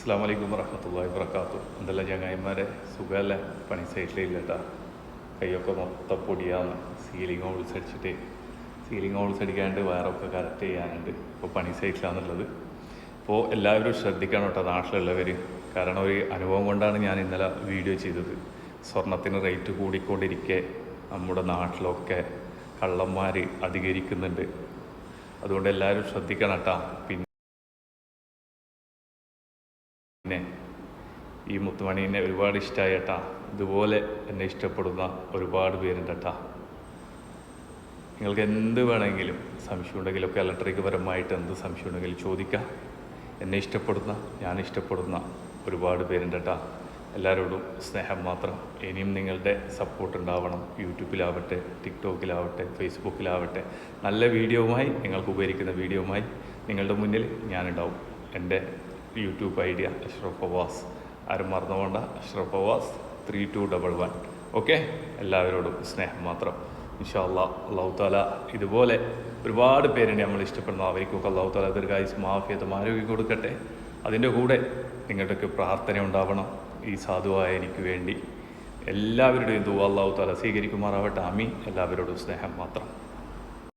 അസ്സലാമു അലൈക്കും വറഹ്മത്തുള്ളാഹി വബറകാതുഹു. എന്തെല്ലാം ചങ്ങായിമാരെ, സുഖമല്ലേ? പണി സൈറ്റിലില്ല കേട്ടോ. കൈയൊക്കെ മൊത്തം പൊടിയാന്ന്. സീലിംഗ് ഹോൾസ് അടിച്ചിട്ട് സീലിംഗ് ഹോൾസ് അടിക്കാണ്ട് വയറൊക്കെ കറക്റ്റ് ചെയ്യാനുണ്ട്. ഇപ്പോൾ പണി സൈറ്റിലാണുള്ളത്. അപ്പോൾ എല്ലാവരും ശ്രദ്ധിക്കണം കേട്ടോ, നാട്ടിലുള്ളവർ. കാരണം ഒരു അനുഭവം കൊണ്ടാണ് ഞാൻ ഇന്നലെ വീഡിയോ ചെയ്തത്. സ്വർണത്തിന് റേറ്റ് കൂടിക്കൊണ്ടിരിക്കെ നമ്മുടെ നാട്ടിലൊക്കെ കള്ളന്മാർ അധികരിക്കുന്നുണ്ട്. അതുകൊണ്ട് എല്ലാവരും ശ്രദ്ധിക്കണം കേട്ടോ. പിന്നെ ഈ മുത്തുമണീനെ ഒരുപാട് ഇഷ്ടമായി കേട്ടാ. ഇതുപോലെ എന്നെ ഇഷ്ടപ്പെടുന്ന ഒരുപാട് പേരുണ്ട് കേട്ടാ. നിങ്ങൾക്ക് എന്ത് വേണമെങ്കിലും സംശയം ഉണ്ടെങ്കിലൊക്കെ ഇലക്ട്രിക് പരമായിട്ട് എന്ത് സംശയം ഉണ്ടെങ്കിലും ചോദിക്കാം. എന്നെ ഇഷ്ടപ്പെടുന്ന, ഞാൻ ഇഷ്ടപ്പെടുന്ന ഒരുപാട് പേരുണ്ട് കേട്ടാ. എല്ലാവരോടും സ്നേഹം മാത്രം. ഇനിയും നിങ്ങളുടെ സപ്പോർട്ട് ഉണ്ടാവണം. യൂട്യൂബിലാവട്ടെ, ടിക്ടോക്കിലാവട്ടെ, ഫേസ്ബുക്കിലാവട്ടെ, നല്ല വീഡിയോവുമായി, നിങ്ങൾക്ക് ഉപകരിക്കുന്ന വീഡിയോവുമായി നിങ്ങളുടെ മുന്നിൽ ഞാനുണ്ടാവും. എൻ്റെ യൂട്യൂബ് ഐഡിയ അഷ്റഫ് ഫവാസ്. ആരും മറന്നുകൊണ്ട, അഷ്റഫ് ഫവാസ് 3211. ഓക്കെ, എല്ലാവരോടും സ്നേഹം മാത്രം. ഇൻഷാ അല്ലാഹ്, അല്ലാഹു തആല ഇതുപോലെ ഒരുപാട് പേരുണ്ട് നമ്മൾ ഇഷ്ടപ്പെടുന്നു. അവർക്കൊക്കെ അല്ലാഹു തആല ദീർഘായുസ്സും ആഫിയത്തും ആരോഗ്യം കൊടുക്കട്ടെ. അതിൻ്റെ കൂടെ നിങ്ങളുടെയൊക്കെ പ്രാർത്ഥന ഉണ്ടാവണം ഈ സാധുവായ എനിക്ക് വേണ്ടി. എല്ലാവരുടെയും ദുആ അല്ലാഹു തആല സ്വീകരിക്കുമാറാവട്ടെ. ആമീൻ. എല്ലാവരോടും സ്നേഹം മാത്രം.